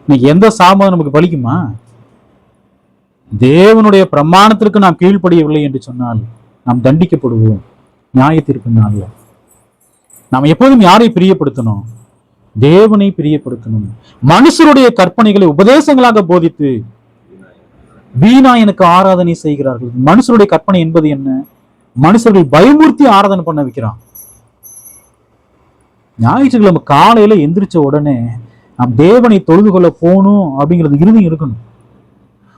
இன்னைக்கு எந்த சாபம் நமக்கு பலிக்குமா? தேவனுடைய பிரமாணத்திற்கு நாம் கீழ்ப்படியவில்லை என்று சொன்னால் நாம் தண்டிக்கப்படுவோம். நியாய தீர்ப்பு நாள்ல நாம் எப்போதும் யாரை பிரியப்படுத்தணும்? தேவனை பிரியப்படுத்தணும். மனுஷருடைய கற்பனைகளை உபதேசங்களாக போதித்து வீணா எனக்கு ஆராதனை செய்கிறார்கள். மனுஷருடைய கற்பனை என்பது என்ன? மனுஷர்கள் பயமுறுத்தி ஆராதனை பண்ண வைக்கிறான். ஞாயிற்றுக்கிழமை காலையில எந்திரிச்ச உடனே நாம் தேவனை தொழுது கொள்ள போகணும் அப்படிங்கிறது இறுதி இருக்கணும்.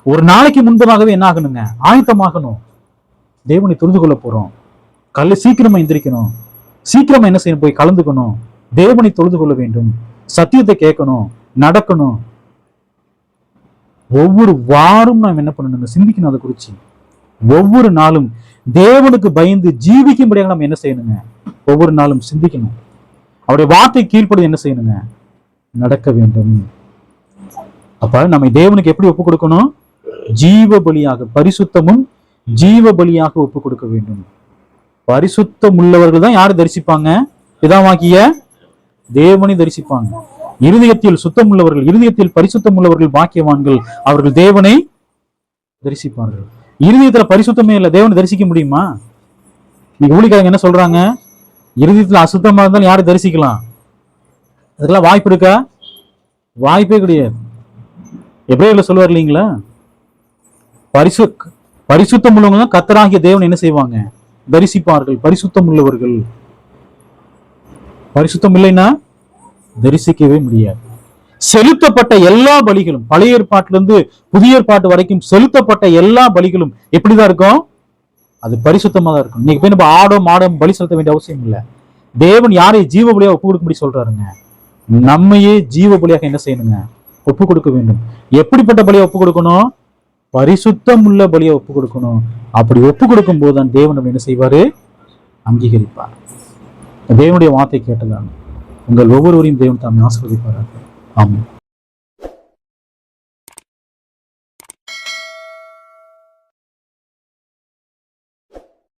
ஒரு நாளைக்கு முன்பதாகவே என்ன ஆகணுங்க? ஆயத்தமாகணும். தேவனை தொழுது கொள்ள போறோம், சீக்கிரமா எந்திரிக்கணும், சீக்கிரமா என்ன செய்யணும்? போய் கலந்துக்கணும், தேவனை தொழுது கொள்ள வேண்டும், சத்தியத்தை கேட்கணும், நடக்கணும். ஒவ்வொரு வாரம் நாம் என்ன பண்ணணுங்க? சிந்திக்கணும். அதை குறிச்சு ஒவ்வொரு நாளும் தேவனுக்கு பயந்து ஜீவிக்கும்படியாக நம்ம என்ன செய்யணுங்க? ஒவ்வொரு நாளும் சிந்திக்கணும். அவருடைய வார்த்தை கீழ்ப்படி என்ன செய்யணுங்க? நடக்க வேண்டும். அப்ப நம்ம தேவனுக்கு எப்படி ஒப்பு கொடுக்கணும்? ஜீவ பலியாக, பரிசுத்தமும் ஜீவ பலியாக ஒப்பு கொடுக்க வேண்டும். பரிசுத்தம் உள்ளவர்கள் தான் யாரு தரிசிப்பாங்க? பிதாவாகிய தேவனை தரிசிப்பாங்க. இருதயத்தில் சுத்தம் உள்ளவர்கள், இருதயத்தில் பரிசுத்தம் உள்ளவர்கள் பாக்கியவான்கள், அவர்கள் தேவனை தரிசிப்பார்கள். இருதயத்துல பரிசுத்தமே இல்லை, தேவனை தரிசிக்க முடியுமா? இன்னைக்கு ஊழியக்காரங்க என்ன சொல்றாங்க? இருதயத்துல அசுத்தமா இருந்தாலும் யாரை தரிசிக்கலாம்? அதுக்கெல்லாம் வாய்ப்பு இருக்கா? வாய்ப்பே கிடையாது. எபிரேயர்ல சொல்லுவார் இல்லைங்களா, பரிசுத்தம் உள்ளவங்க கர்த்தராகிய தேவன் என்ன செய்வாங்க? தரிசிப்பார்கள். பரிசுத்தம் உள்ளவர்கள். பரிசுத்தம் இல்லைன்னா தரிசிக்கவே முடியாது. செலுத்தப்பட்ட எல்லா பலிகளும், பழைய ஏற்பாட்டிலிருந்து புதிய ஏற்பாட்டு வரைக்கும் செலுத்தப்பட்ட எல்லா பலிகளும் எப்படிதான் இருக்கும்? அது பரிசுத்தமா தான் இருக்கும். இன்னைக்கு போய் நம்ம ஆடும் மாடும் பலி செலுத்த வேண்டிய அவசியம் இல்லை. தேவன் யாரை ஜீவ பலியா ஒப்பு கொடுக்கும்படி சொல்றாருங்க? நம்மையே ஜீவ பலியாக என்ன செய்யணுங்க? ஒப்பு கொடுக்க வேண்டும். எப்படிப்பட்ட பலியை ஒப்பு கொடுக்கணும்? பரிசுத்தம் உள்ள பலியை ஒப்பு கொடுக்கணும். அப்படி ஒப்பு கொடுக்கும் போதுதான் தேவன் என்ன செய்வாரு? அங்கீகரிப்பார். தேவனுடைய வார்த்தை கேட்டதான் உங்கள் ஒவ்வொருவரையும் தேவன் தாமே ஆசீர்வதிப்பார்கள். ஆமென்.